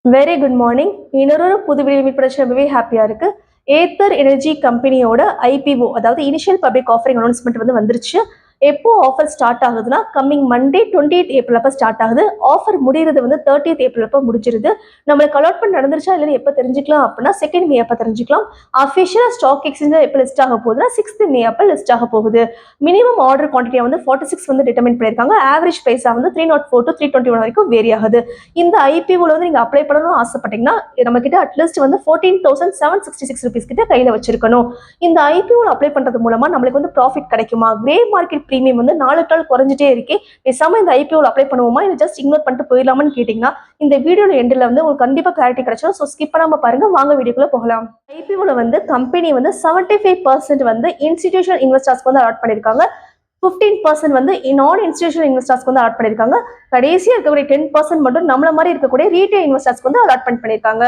Very good morning. இன்னொரு புது video meet பண்ண ரொம்பவே ஹாப்பியா இருக்கு. ஏத்தர் எனர்ஜி கம்பெனியோட ஐபிஓ அதாவது இனிஷியல் பப்ளிக் ஆஃபரிங் அனௌன்ஸ்மெண்ட் வந்து வந்துருச்சு. எப்போ ஆஃபர் ஸ்டார்ட் ஆகுதுன்னா கம்மிங் மண்டே 28th ஏப்ரல் அப்போ ஸ்டார்ட் ஆகுது. ஆஃபர் முடிகிறது வந்து 30th ஏப்ரல் அப்போ முடிஞ்சிருது. நம்மளுக்கு அலாட்மெண்ட் நடந்துருச்சா இல்லைன்னு எப்போ தெரிஞ்சுக்கலாம் அப்படின்னா 2nd மே அப்போ தெரிஞ்சுக்கலாம். அஃபிஷியலாக ஸ்டாக் எக்ஸ்சேஞ்சில் எப்போ லிஸ்ட் ஆக போகுதுன்னா 6th மே அப்போ லிஸ்ட் ஆக போகுது. மினிமம் ஆர்டர் குவான்டிட்டியை வந்து 46 வந்து டிட்டர்மின் பண்ணியிருக்காங்க. ஆவரேஜ் ப்ரைஸாக வந்து 304 to 321 வரைக்கும் வேரி ஆகுது. இந்த ஐபிஓவில் வந்து நீங்கள் அப்ளை பண்ணணும்னு ஆசைப்பட்டீங்கன்னா நம்ம கிட்ட அட்லீஸ்ட் வந்து 14,766 rupees கிட்ட கையில் வச்சிருக்கணும். இந்த ஐபிஓவில் அப்ளை பண்ணுறது மூலமாக நம்மளுக்கு வந்து ப்ராஃபிட் கிடைக்குமா? கிரே மார்க்கெட் ப்ரீமியம் வந்து நாளுக்கு நாள் குறைஞ்சிட்டே இருக்கு. பேசாம இந்த ஐபிஓவில் அப்ளை பண்ணுவோமா இல்லை ஜஸ்ட் இக்னோர் பண்ணிட்டு போயிடலாமான்னு கேட்டிங்கன்னா இந்த வீடியோட எண்டில் வந்து உங்களுக்கு கண்டிப்பாக கிளாரிட்டி கிடைச்சிடும். ஸோ ஸ்கிப் பண்ணாமல் பாருங்க. வாங்க வீடியோக்குள்ள போகலாம். ஐபிஓவில் வந்து கம்பெனி வந்து 75% வந்து இன்ஸ்டிடியூஷனல் இன்வெஸ்டர்ஸ்க்கு வந்து அலாட் பண்ணியிருக்காங்க. 15% வந்து நான் இன்ஸ்டிடியூஷனல் இன்வெஸ்டர்ஸ்க்கு வந்து அலாட் பண்ணியிருக்காங்க. கடைசியாக இருக்கக்கூடிய 10% மட்டும் நம்மள மாதிரி இருக்கக்கூடிய ரீட்டைல் இன்வெஸ்டர்ஸ்க்கு வந்து அலாட்மெண்ட் பண்ணியிருக்காங்க.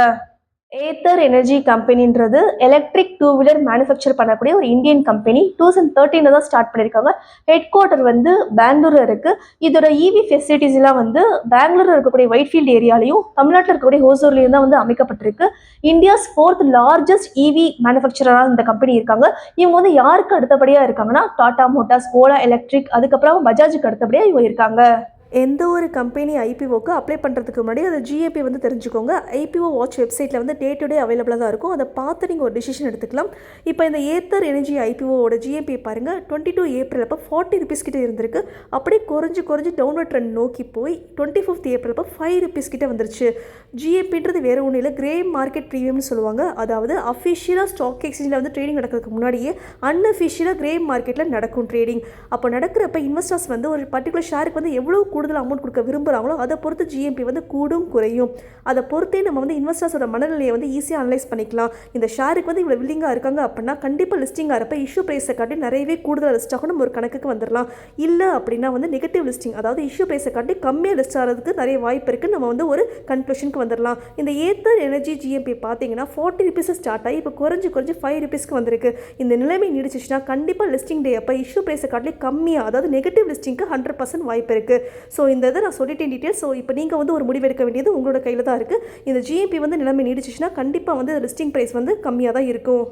ஏத்தர் எனர்ஜி கம்பெனின்றது எலக்ட்ரிக் டூ வீலர் மேனுஃபேக்சர் பண்ணக்கூடிய ஒரு இந்தியன் கம்பெனி. 2013 தான் ஸ்டார்ட் பண்ணியிருக்காங்க. ஹெட் குவார்ட்டர் வந்து பெங்களூர்ல இருக்கு. இதோட இவி ஃபெசிலிட்டிஸ் எல்லாம் வந்து பெங்களூர்ல இருக்கக்கூடிய ஒயிட்ஃபீல்ட் ஏரியாலையும் தமிழ்நாட்டில் இருக்கக்கூடிய ஹோசூர்லையும் தான் வந்து அமைக்கப்பட்டிருக்கு. இந்தியாஸ் 4th லார்ஜஸ்ட் இவி மேனுஃபேக்சராக இந்த கம்பெனி இருக்காங்க. இவங்க வந்து யாருக்கு அடுத்தபடியாக இருக்காங்கன்னா டாடா மோட்டார்ஸ், ஓலா எலக்ட்ரிக், அதுக்கப்புறம் பஜாஜுக்கு அடுத்தபடியாக இவங்க இருக்காங்க. எந்த ஒரு கம்பெனி ஐபிஓக்கு அப்ளை பண்ணுறதுக்கு முன்னாடி அது ஜிஏபி வந்து தெரிஞ்சுக்கோங்க. ஐபிஓ வாட்ச் வெப்சைட்டில் வந்து டே டு டே அவைலபிளாக தான் இருக்கும். அதை பார்த்து நீங்கள் ஒரு டிசிஷன் எடுத்துக்கலாம். இப்போ இந்த ஏத்தர் எனர்ஜி ஐபிஓட ஜிஏபி பாருங்கள், 22 ஏப்ரல் அப்போ 40 rupees கிட்ட இருந்திருக்கு. அப்படியே குறைஞ்சு டவுன்வர்ட் ட்ரெண்ட் நோக்கி போய் 25th ஏப்ரல் அப்போ 5 rupees கிட்ட வந்துருச்சு. ஜிஏபின்றது வேறு ஒன்றும் இல்லை, கிரே மார்க்கெட் ப்ரீமியம்னு சொல்லுவாங்க. அதாவது அஃபிஷியலாக ஸ்டாக் எக்ஸ்சேஞ்சில் வந்து ட்ரேடிங் நடக்கிறதுக்கு முன்னாடியே அன்அஃபிஷியலாக கிரே மார்க்கெட்டில் நடக்கும் ட்ரேடிங். அப்போ நடக்கிறப்ப இன்வெஸ்டர்ஸ் வந்து ஒரு பர்டிகுலர் ஷேருக்கு வந்து எவ்வளோ கூடுதல் அமௌண்ட் கொடுக்க விரும்புகிறாங்களோ அதை பொறுத்து ஜிஎம்பி வந்து கூடும் குறையும். அதை பொறுத்தே நம்ம வந்து இன்வெஸ்டர்ஸோட மனநிலையை வந்து ஈஸியாக அனலைஸ் பண்ணிக்கலாம். இந்த ஷேருக்கு வந்து இவ்வளோ வில்லிங்காக இருக்காங்க அப்படின்னா கண்டிப்பாக லிஸ்டிங் ஆகிறப்ப இஷ்யூ ப்ரைஸை காட்டி நிறையவே கூடுதல் லிஸ்ட் ஆகும் நம்ம ஒரு கணக்குக்கு வந்துடலாம். இல்லை அப்படின்னா வந்து நெகட்டிவ் லிஸ்டிங், அதாவது இஷ்யூ ப்ரைஸை காட்டி கம்மியாக லிஸ்ட் ஆகிறதுக்கு நிறைய வாய்ப்பு இருக்குது. நம்ம வந்து ஒரு கன்க்ளூஷனுக்கு வந்துடலாம். இந்த ஏத்தர் எனர்ஜி ஜிஎம்பி பார்த்தீங்கன்னா 40 rupees ஸ்டார்ட் ஆகி இப்போ குறைஞ்சு 5 rupeesக்கு வந்திருக்கு. இந்த நிலைமை நீடிச்சிச்சுன்னா கண்டிப்பாக லிஸ்டிங் டே அப்போ இஷ்யூ ப்ரைஸை காட்டி கம்மியாக, அதாவது நெகட்டிவ் லிஸ்டிங்க்கு 100% வாய்ப்பு இருக்குது. ஸோ இந்த இதை நான் சொல்லிட்டேன் டீட்டெயில்ஸ். ஸோ இப்போ நீங்கள் வந்து ஒரு முடிவு எடுக்க வேண்டியது உங்களோட கையில் தான் இருக்குது. இந்த ஜிஎம்பி வந்து நிலைமை நீடிச்சிச்சுன்னா கண்டிப்பாக வந்து லிஸ்டிங் ப்ரைஸ் வந்து கம்மியாக தான் இருக்கும்.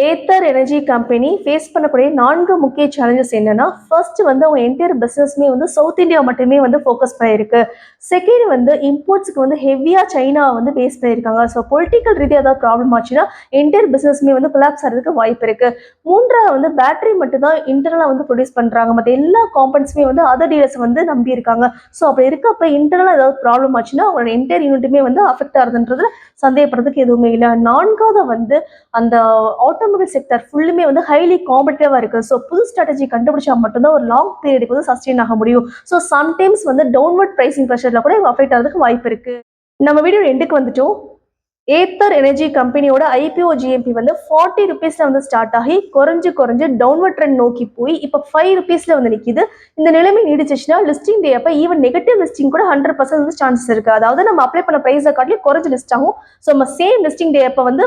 ஏத்தர் எனர்ஜி கம்பெனி ஃபேஸ் பண்ணக்கூடிய 4 முக்கிய சேலஞ்சஸ் என்னன்னா, ஃபர்ஸ்ட் வந்து அவங்க என்டையர் பிஸ்னஸ்மே வந்து சவுத் இந்தியா மட்டுமே வந்து ஃபோக்கஸ் பண்ணியிருக்கு. செகண்ட் வந்து இம்போர்ட்ஸுக்கு வந்து ஹெவியாக சைனா வந்து பேஸ் பண்ணியிருக்காங்க. ஸோ பொலிட்டிக்கல் ரீதியாக ஏதாவது ப்ராப்ளம் ஆச்சுன்னா என்டையர் பிஸ்னஸ்மே வந்து கொலாப்ஸ் ஆகிறதுக்கு வாய்ப்பு இருக்குது. மூன்றாவது வந்து பேட்டரி மட்டும் தான் இன்டர்னலாக வந்து ப்ரொடியூஸ் பண்ணுறாங்க. மற்ற எல்லா காம்பனன்ட்ஸுமே வந்து அதர் டீலர்ஸ் வந்து நம்பி இருக்காங்க. ஸோ அப்படி இருக்கப்போ இன்டர்னலாக ஏதாவது ப்ராப்ளம் ஆச்சுன்னா அவங்களோட என்டையர் யூனிட்டுமே வந்து அஃபெக்ட் ஆகுதுன்றதுல சந்தேகப்படுறதுக்கு எதுவுமே இல்லை. நான்காவது வந்து அந்த ஆட்டோமொபைல் செக்டர் ஃபுல்லுமே வந்து ஹைலி காம்படிட்டிவாக இருக்குது. ஸோ புது ஸ்ட்ராட்டஜி கண்டுபிடிச்சா மட்டும்தான் ஒரு லாங் பீரியடுக்கு வந்து சஸ்டெயின் ஆக முடியும். ஸோ சம்டைம்ஸ் வந்து டவுன்வர்ட் ப்ரைசிங் ப்ரெஷரில் கூட அஃபெக்ட் ஆகிறதுக்கு வாய்ப்பு இருக்குது. நம்ம வீடியோ எண்டுக்கு வந்துட்டோம். ஏத்தர் எனர்ஜி கம்பெனியோட ஐபிஓ ஜிஎம்பி வந்து 40 rupeesல வந்து ஸ்டார்ட் ஆகி குறைஞ்சு டவுன்வர்ட் ட்ரெண்ட் நோக்கி போய் இப்போ 5 rupeesல வந்து நிற்கிது. இந்த நிலைமை நீடிச்சிச்சுன்னா லிஸ்டிங் டே அப்போ ஈவன் நெகட்டிவ் லிஸ்டிங் கூட 100% வந்து சான்சஸ் இருக்குது. அதாவது நம்ம அப்ளை பண்ண ப்ரைஸை காட்டிலும் குறைஞ்சு லிஸ்ட் ஆகும். ஸோ நம்ம சேம் லிஸ்டிங் டே அப்போ வந்து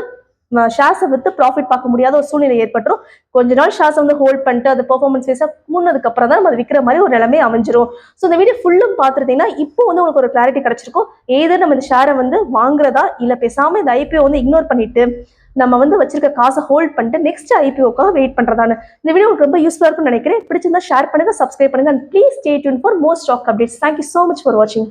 ஷேர்ஸை விற்று ப்ராஃபிட் பார்க்க முடியாத ஒரு சூழ்நிலை ஏற்பட்டுரும். கொஞ்ச நாள் ஷேர்ஸை வந்து ஹோல்ட் பண்ணிட்டு அது பெர்ஃபார்மன்ஸ் வைஸாக கூடதுக்கு அப்புறம் தான் நம்ம அதை விற்கிற மாதிரி ஒரு நிலைமை அமைஞ்சிரும். ஸோ இந்த வீடியோ ஃபுல்லும் பார்த்துட்டீங்கன்னா இப்போ வந்து உங்களுக்கு ஒரு கிளாரிட்டி கிடைச்சிருக்கும். ஏதோ நம்ம இந்த ஷேரை வந்து வாங்குறதா இல்லை பேசாமல் இந்த ஐபிஓ வந்து இக்னோர் பண்ணிட்டு நம்ம வந்து வச்சிருக்க காசை ஹோல்ட் பண்ணிட்டு நெக்ஸ்ட் ஐபிஓக்காக வெயிட் பண்ணுறதான்னு. இந்த வீடியோ உங்களுக்கு ரொம்ப யூஸ்ஃபுல்லாக இருக்கும்னு நினைக்கிறேன். பிடிச்சிருந்தா ஷேர் பண்ணுங்க, சப்ஸ்கிரைப் பண்ணுங்க, and please stay tuned for more stock updates. Thank you so much for வாட்சிங்.